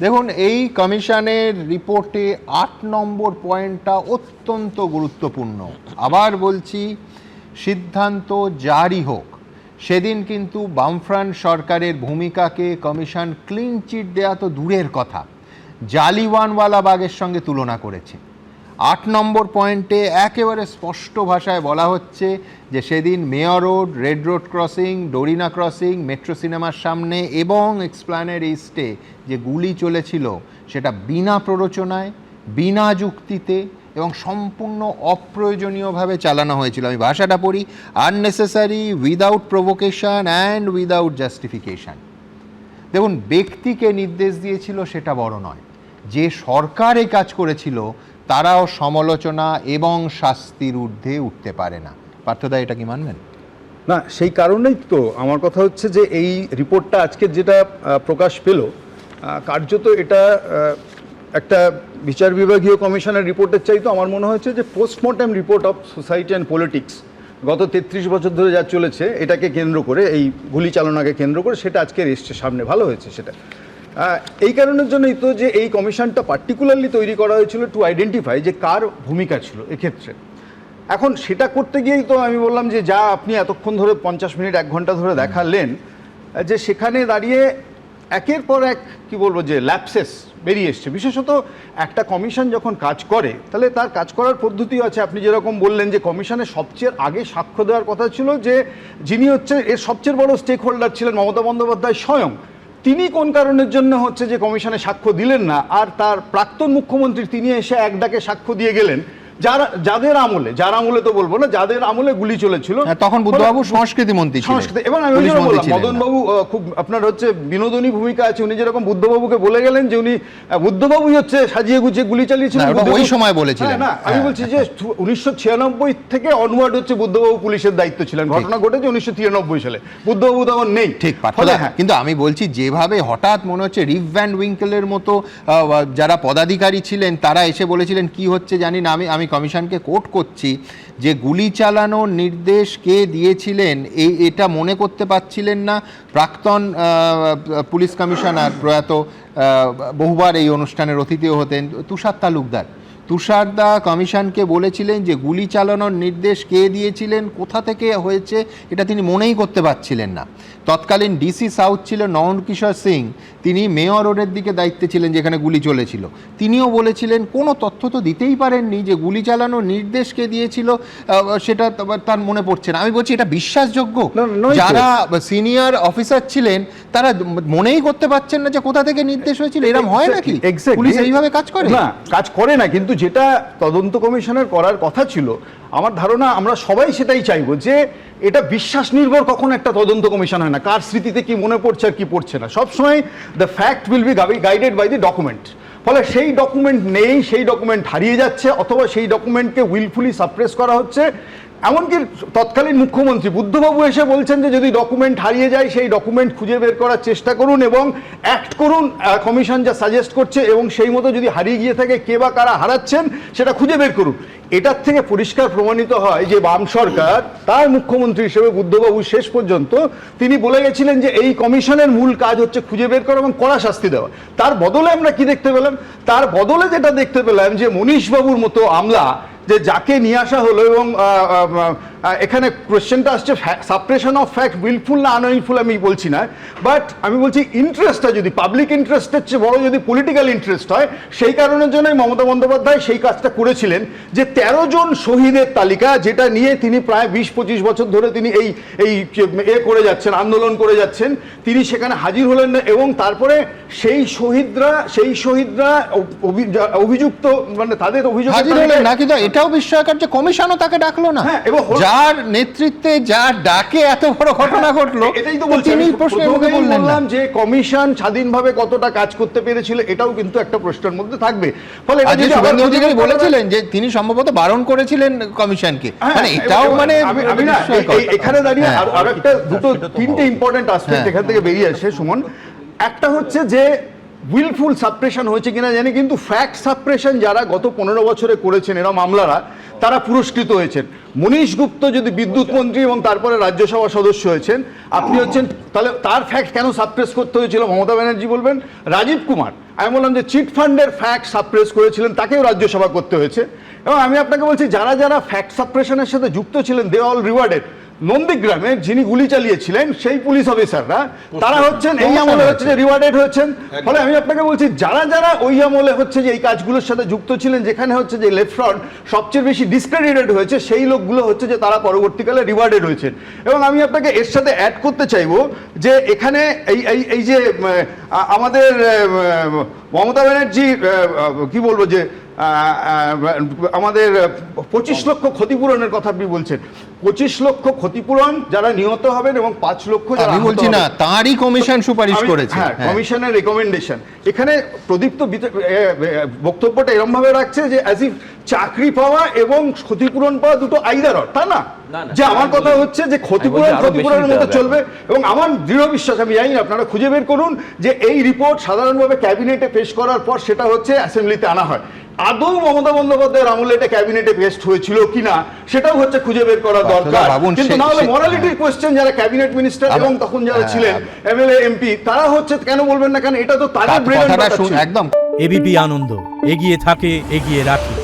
দেখুন, এই কমিশনের রিপোর্টে ৮ নম্বর পয়েন্টটা অত্যন্ত গুরুত্বপূর্ণ। আবার বলছি, সিদ্ধান্ত জারি হোক। সেদিন কিন্তু বামফ্রন্ট সরকারের ভূমিকাকে কমিশন ক্লিন চিট দেওয়া তো দূরের কথা, জালিওয়ানওয়ালা বাগের সঙ্গে তুলনা করেছে। ৮ নম্বর পয়েন্টে একেবারে স্পষ্ট ভাষায় বলা হচ্ছে যে সেদিন mayor road, red road crossing, Dorina crossing, metro সিনেমার সামনে এবং এক্সপ্ল্যানেড ইস্টে যে গুলি চলেছিল সেটা বিনা প্ররোচনায়, বিনা যুক্তিতে এবং সম্পূর্ণ অপ্রয়োজনীয়ভাবে চালানো হয়েছিল। আমি ভাষাটা পড়ি, unnecessary, without provocation and without justification. দেখুন, ব্যক্তিকে নির্দেশ দিয়েছিল সেটা বড় নয়, যে সরকার এই কাজ করেছিল তারাও সমালোচনা এবং শাস্তির ঊর্ধ্বে উঠতে পারে না। পার্থদা, এটা কি মানবেন? না, সেই কারণেই তো আমার কথা হচ্ছে যে এই রিপোর্টটা আজকে যেটা প্রকাশ পেল, কার্যত এটা একটা বিচার বিভাগীয় কমিশনের রিপোর্টের চাইতো আমার মনে হচ্ছে যে postmortem report of society and politics গত 33 বছর ধরে যা চলেছে এটাকে কেন্দ্র করে, এই গুলি চালনাকে কেন্দ্র করে, সেটা আজকে এসছে সামনে। ভালো হয়েছে সেটা। এই কারণের জন্যই তো যে এই কমিশনটা পার্টিকুলারলি তৈরি করা হয়েছিল টু আইডেন্টিফাই যে কার ভূমিকা ছিল এক্ষেত্রে। এখন সেটা করতে গিয়েই তো আমি বললাম যে যা আপনি এতক্ষণ ধরে 50 মিনিট 1 ঘন্টা ধরে দেখালেন, যে সেখানে দাঁড়িয়ে একের পর এক কি বলবো যে ল্যাপসেস বেরিয়ে এসছে। বিশেষত একটা কমিশন যখন কাজ করে তাহলে তার কাজ করার পদ্ধতি আছে। আপনি যেরকম বললেন যে কমিশনের সবচেয়ে আগে সাক্ষ্য দেওয়ার কথা ছিল যে যিনি হচ্ছে এর সবচেয়ে বড় স্টেক হোল্ডার ছিলেন মমতা বন্দ্যোপাধ্যায় স্বয়ং, তিনি কোন কারণের জন্য হচ্ছে যে কমিশনে সাক্ষ্য দিলেন না, আর তার প্রাক্তন মুখ্যমন্ত্রী তিনি এসে এক ডাকে সাক্ষ্য দিয়ে গেলেন যাদের আমলে, যার আমলে তো বলবো না, যাদের আমলে গুলি চলেছিল তখন বুদ্ধবাবু সংস্কৃতি মন্ত্রী ছিলেন। এবং আমি বললাম মদনবাবু খুব আপনার হচ্ছে বিনোদনী ভূমিকা আছে। উনি যেরকম বুদ্ধবাবুকে বলে গেলেন যে উনি বুদ্ধবাবুই হচ্ছে সাজিয়ে গুছিয়ে গুলি চালিয়েছিলেন, ওই সময় বলেছিলেন না। আমি বলছি যে 1996 থেকে অনওয়ার্ড হচ্ছে বুদ্ধবাবু পুলিশের দায়িত্ব ছিলেন। ঘটনা ঘটেছে 1993 সালে, বুদ্ধবাবু তখন নেই। ঠিক, কিন্তু আমি বলছি যেভাবে হঠাৎ মনে হচ্ছে রিভ ভ্যান উইঙ্কেলের মতো যারা পদাধিকারী ছিলেন তারা এসে বলেছিলেন কি হচ্ছে জানি না, আমি কমিশনকে কোট করছি, যে গুলি চালানোর নির্দেশ কে দিয়েছিলেন এটা মনে করতে পারছিলেন না প্রাক্তন পুলিশ কমিশনার, প্রয়াত বহুবার এই অনুষ্ঠানের অতিথিও হতেন তুষার তালুকদার। তুষারদা কমিশনকে বলেছিলেন যে গুলি চালানোর নির্দেশ কে দিয়েছিলেন, কোথা থেকে হয়েছে, এটা তিনি মনেই করতে পারছিলেন না। তৎকালীন ডিসি সাউথ ছিল নয়ন কিশোর সিং, তিনি মেয়র রোডের দিকে দায়িত্বে ছিলেন যেখানে গুলি চলেছিল। তিনিও বলেছিলেন কোনো তথ্য তো দিতেই পারেননি যে গুলি চালানোর নির্দেশ কে দিয়েছিল সেটা তার মনে পড়ছে না। আমি বলছি এটা বিশ্বাসযোগ্য? যারা সিনিয়র অফিসার ছিলেন তারা মনেই করতে পারছেন না যে কোথা থেকে নির্দেশ হয়েছিল? এরকম হয় নাকি? পুলিশ এইভাবে কাজ করে না? কাজ করে না, কিন্তু যেটা তদন্ত কমিশনের করার কথা ছিল, আমার ধারণা আমরা সবাই সেটাই চাইবো যে এটা বিশ্বাস নির্ভর কখনো একটা তদন্ত কমিশন হয় না, কার স্মৃতিতে কি মনে পড়ছে আর কি পড়ছে না। সবসময় the fact will be guided by the document. ফলে সেই ডকুমেন্ট নেই, সেই ডকুমেন্ট হারিয়ে যাচ্ছে, অথবা সেই ডকুমেন্টকে উইলফুলি সাপ্রেস করা হচ্ছে। এমনকি তৎকালীন মুখ্যমন্ত্রী বুদ্ধবাবু এসে বলছেন যে যদি ডকুমেন্ট হারিয়ে যায় সেই ডকুমেন্ট খুঁজে বের করার চেষ্টা করুন এবং অ্যাক্ট করুন, কমিশন যা সাজেস্ট করছে, এবং সেই মতো যদি হারিয়ে গিয়ে থাকে কে বা কারা হারাচ্ছেন সেটা খুঁজে বের করুন। এটার থেকে পরিষ্কার প্রমাণিত হয় যে বাম সরকার তার মুখ্যমন্ত্রী হিসেবে বুদ্ধবাবু শেষ পর্যন্ত তিনি বলে গেছিলেন যে এই কমিশনের মূল কাজ হচ্ছে খুঁজে বের করা এবং কড়া শাস্তি দেওয়া। তার বদলে আমরা কি দেখতে পেলাম? তার বদলে যেটা দেখতে পেলাম যে মনীষবাবুর মতো আমলা, যে যাকে নিয়ে আসা হলো, এবং এখানে কোয়েশ্চেনটা আসছে সাপ্রেশন অফ ফ্যাক্ট উইলফুল না আনউইলফুল আমি বলছি না, বাট আমি বলছি ইন্টারেস্টটা যদি পাবলিক ইন্টারেস্টের চেয়ে বড় যদি পলিটিক্যাল ইন্টারেস্ট হয়, সেই কারণের জন্যই মমতা বন্দ্যোপাধ্যায় সেই কাজটা করেছিলেন যে 13 জন শহীদের তালিকা, যেটা নিয়ে তিনি প্রায় 20-25 বছর ধরে তিনি এই করে যাচ্ছেন, আন্দোলন করে যাচ্ছেন, তিনি সেখানে হাজির হলেন না। এবং তারপরে সেই শহীদরা অভিযুক্ত, মানে তাদের অভিযোগ হাজির হলেন না, কিন্তু এটাও বিস্ময়কর যে কমিশনও তাকে ডাকলো না। এবং যার নেতৃত্বে, যার ডাকে এত বড় ঘটনা ঘটলো, এটাই তো বললাম যে কমিশন স্বাধীনভাবে কতটা কাজ করতে পেরেছিল, এটাও কিন্তু একটা প্রশ্নের মধ্যে থাকবে। ফলে বলেছিলেন যে তিনি সম্ভবত বারণ করেছিলেন কমিশনকে, মানে এটাও মানে এখানে দাঁড়িয়ে আর একটা দুটো তিনটে ইম্পর্টেন্ট আসপেক্ট এখান থেকে বেরিয়ে আসে সুমন। একটা হচ্ছে যে উইলফুল সাপ্রেশন হয়েছে কিনা জানি, কিন্তু ফ্যাক্ট সাপ্রেশন যারা গত 15 বছরে করেছেন এরা মামলারা, তারা পুরস্কৃত হয়েছেন। মনীশ গুপ্ত যদি বিদ্যুৎ মন্ত্রী এবং তারপরে রাজ্যসভা সদস্য হয়েছেন, আপনি হচ্ছেন, তাহলে তার ফ্যাক্ট কেন সাপ্রেস করতে হয়েছিল মমতা ব্যানার্জি বলবেন? রাজীব কুমার, আমি বললাম যে চিট ফান্ডের ফ্যাক্ট সাপ্রেস করেছিলেন, তাকেও রাজ্যসভা করতে হয়েছে। এবং আমি আপনাকে বলছি যারা যারা ফ্যাক্ট সাপ্রেশনের সাথে যুক্ত ছিলেন, দে অল রিওয়ার্ডেড। নন্দীগ্রামের যিনি গুলি চালিয়েছিলেন সেই পুলিশ অফিসাররা, তারা হচ্ছেন এই আমলে হচ্ছে যে রিওয়ার্ডেড হয়েছেন। ফলে আমি আপনাকে বলছি যারা যারা ওই আমলে হচ্ছে যে এই কাজগুলোর সাথে যুক্ত ছিলেন, যেখানে হচ্ছে যে লেফট ফ্রন্ট সবচেয়ে বেশি ডিসক্রেডিটেড হয়েছে, সেই লোকগুলো হচ্ছে যে তারা পরবর্তীকালে রিওয়ার্ডেড হয়েছেন। এবং আমি আপনাকে এর সাথে অ্যাড করতে চাইবো যে এখানে এই যে আমাদের মমতা ব্যানার্জি কি বলবো যে আমাদের 25 লক্ষ ক্ষতিপূরণের কথা আপনি বলছেন, 25 লক্ষ ক্ষতিপূরণ যারা নিহত হবেন এবং 5 লক্ষ যারা আমি বলছি না, তারই কমিশন সুপারিশ করেছে। হ্যাঁ, কমিশনের রেকমেন্ডেশন। এখানে প্রদীপ্ত বক্তব্যটা এরকম ভাবে রাখছে যে অ্যাজ ইফ চাকরি পাওয়া এবং ক্ষতিপূরণ পাওয়া দুটো আইদার অর, তা না। যে আমার কথা হচ্ছে যে ক্ষতিপূরণের মতো চলবে। এবং আমার দৃঢ় বিশ্বাস, আমি জানি আপনারা খুঁজে বের করুন যে এই রিপোর্ট সাধারণভাবে ক্যাবিনেটে পেশ করার পর সেটা হচ্ছে অ্যাসেম্বলিতে আনা হয়। আদৌ মমতা বন্দ্যোপাধ্যায়ের আমলে এটা ক্যাবিনেটে পেস্ট হয়েছিল কিনা সেটাও হচ্ছে খুঁজে বের করা দরকার। কিন্তু না হলে মরালিটির কোয়েশ্চেন যারা ক্যাবিনেট মিনিস্টার এবং তখন যারা ছিলেন এমএলএ এমপি, তারা হচ্ছে কেন বলবেন না, কেন এটা তো তাদের ব্রেন একদম। এবিপি আনন্দ, এগিয়ে থাকে, এগিয়ে রাখে।